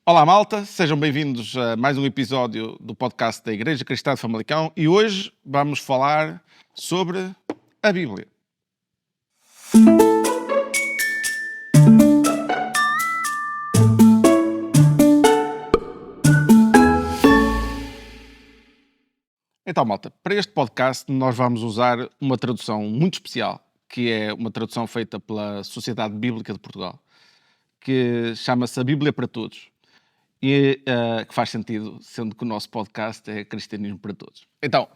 Olá malta, sejam bem-vindos a mais um episódio do podcast da Igreja Cristã de Famalicão e hoje vamos falar sobre a Bíblia. Então malta, para este podcast nós vamos usar uma tradução muito especial, que é uma tradução feita pela Sociedade Bíblica de Portugal, que chama-se A Bíblia para Todos. E que faz sentido, sendo que o nosso podcast é Cristianismo para Todos. Então,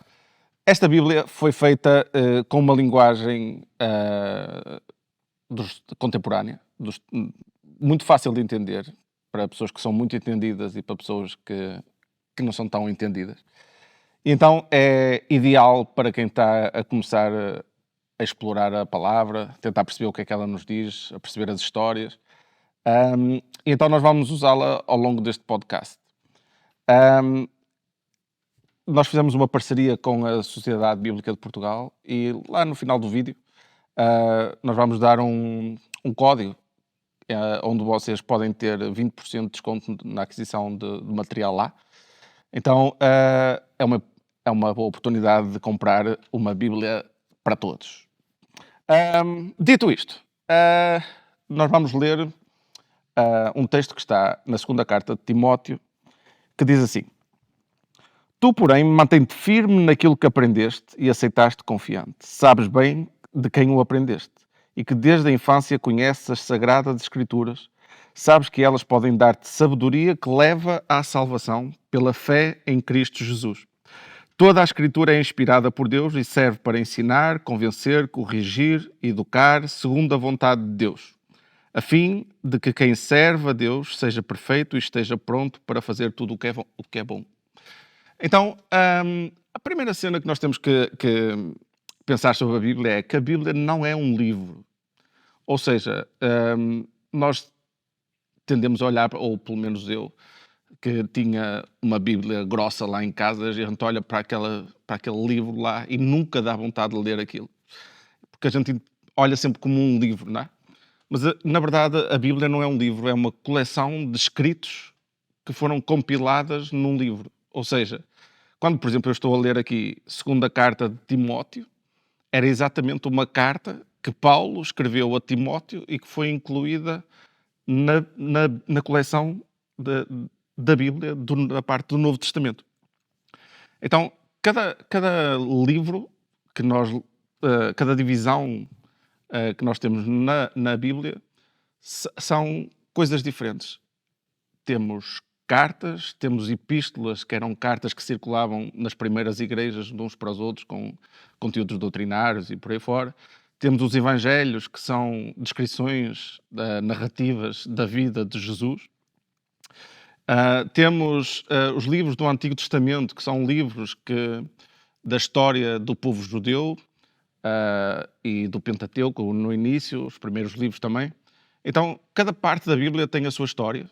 esta Bíblia foi feita com uma linguagem contemporânea, muito fácil de entender, para pessoas que são muito entendidas e para pessoas que não são tão entendidas. E então é ideal para quem está a começar a explorar a palavra, tentar perceber o que é que ela nos diz, a perceber as histórias. Então nós vamos usá-la ao longo deste podcast. Nós fizemos uma parceria com a Sociedade Bíblica de Portugal e lá no final do vídeo nós vamos dar um código onde vocês podem ter 20% de desconto na aquisição de material lá. Então é uma boa oportunidade de comprar uma Bíblia para todos. Dito isto, nós vamos ler um texto que está na segunda carta de Timóteo, que diz assim: Tu, porém, mantém-te firme naquilo que aprendeste e aceitaste confiante. Sabes bem de quem o aprendeste e que desde a infância conheces as Sagradas Escrituras. Sabes que elas podem dar-te sabedoria que leva à salvação pela fé em Cristo Jesus. Toda a Escritura é inspirada por Deus e serve para ensinar, convencer, corrigir, educar, segundo a vontade de Deus, a fim de que quem serve a Deus seja perfeito e esteja pronto para fazer tudo o que é bom. Então, a primeira cena que nós temos que pensar sobre a Bíblia é que a Bíblia não é um livro. Ou seja, nós tendemos a olhar, ou pelo menos eu, que tinha uma Bíblia grossa lá em casa, e a gente olha para aquele livro lá e nunca dá vontade de ler aquilo. Porque a gente olha sempre como um livro, não é? Mas, na verdade, a Bíblia não é um livro, é uma coleção de escritos que foram compiladas num livro. Ou seja, quando, por exemplo, eu estou a ler aqui a segunda carta de Timóteo, era exatamente uma carta que Paulo escreveu a Timóteo e que foi incluída na coleção da Bíblia, da parte do Novo Testamento. Então, cada livro que nós, cada divisão que nós temos na Bíblia são coisas diferentes. Temos cartas, temos epístolas, que eram cartas que circulavam nas primeiras igrejas de uns para os outros, com conteúdos doutrinários e por aí fora. Temos os evangelhos, que são descrições narrativas da vida de Jesus. Temos os livros do Antigo Testamento, que são livros da história do povo judeu e do Pentateuco, no início, os primeiros livros também. Então, cada parte da Bíblia tem a sua história,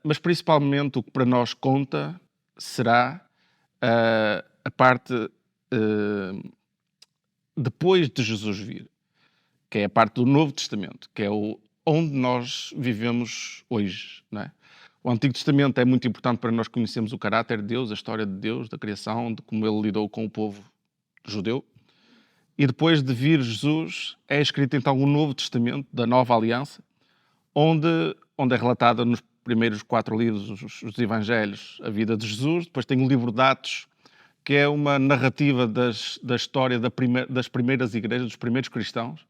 mas principalmente o que para nós conta será a parte depois de Jesus vir, que é a parte do Novo Testamento, que é onde nós vivemos hoje, não é? O Antigo Testamento é muito importante para nós conhecermos o caráter de Deus, a história de Deus, da criação, de como ele lidou com o povo judeu. E depois de vir Jesus, é escrito então o Novo Testamento, da Nova Aliança, onde é relatada nos primeiros 4 livros, os Evangelhos, a vida de Jesus. Depois tem o livro de Atos, que é uma narrativa da história das primeiras igrejas, dos primeiros cristãos.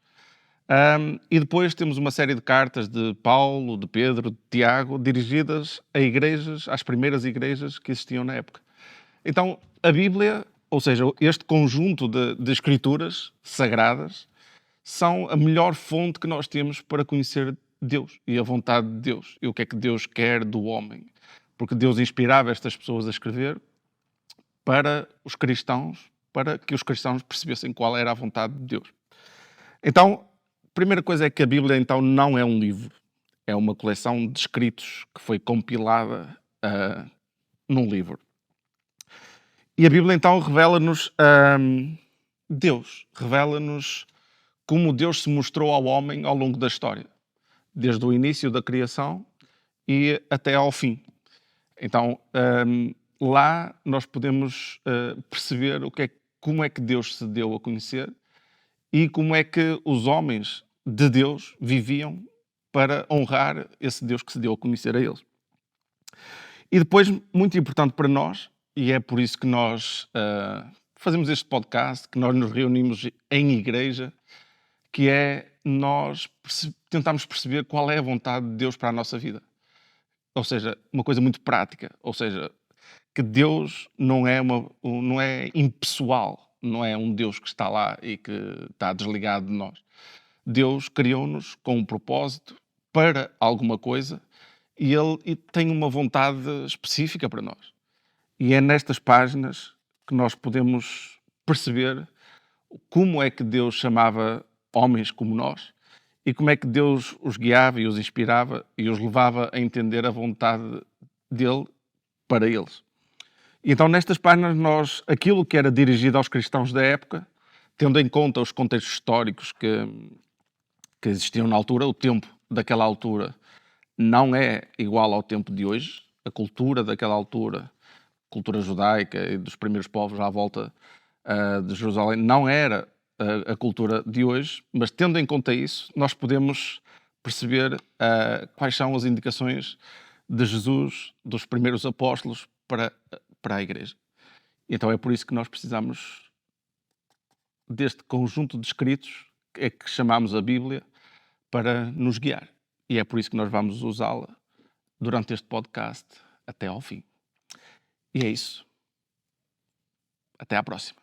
E depois temos uma série de cartas de Paulo, de Pedro, de Tiago, dirigidas a igrejas, às primeiras igrejas que existiam na época. Então, a Bíblia, ou seja, este conjunto de escrituras sagradas, são a melhor fonte que nós temos para conhecer Deus e a vontade de Deus e o que é que Deus quer do homem. Porque Deus inspirava estas pessoas a escrever para os cristãos, para que os cristãos percebessem qual era a vontade de Deus. Então, a primeira coisa é que a Bíblia então não é um livro, é uma coleção de escritos que foi compilada num livro. E a Bíblia então revela-nos Deus, revela-nos como Deus se mostrou ao homem ao longo da história, desde o início da criação e até ao fim. Então, lá nós podemos perceber como é que Deus se deu a conhecer e como é que os homens de Deus viviam para honrar esse Deus que se deu a conhecer a eles. E depois, muito importante para nós, e é por isso que nós fazemos este podcast, que nós nos reunimos em igreja, que é nós tentarmos perceber qual é a vontade de Deus para a nossa vida. Ou seja, uma coisa muito prática. Ou seja, que Deus não é impessoal, não é um Deus que está lá e que está desligado de nós. Deus criou-nos com um propósito para alguma coisa e Ele tem uma vontade específica para nós. E é nestas páginas que nós podemos perceber como é que Deus chamava homens como nós e como é que Deus os guiava e os inspirava e os levava a entender a vontade dele para eles. E então, nestas páginas, aquilo que era dirigido aos cristãos da época, tendo em conta os contextos históricos que existiam na altura, o tempo daquela altura não é igual ao tempo de hoje. A cultura daquela altura, cultura judaica e dos primeiros povos à volta de Jerusalém, não era a cultura de hoje, mas tendo em conta isso, nós podemos perceber quais são as indicações de Jesus, dos primeiros apóstolos, para a Igreja. Então é por isso que nós precisamos deste conjunto de escritos que chamamos a Bíblia para nos guiar. E é por isso que nós vamos usá-la durante este podcast até ao fim. E é isso. Até à próxima.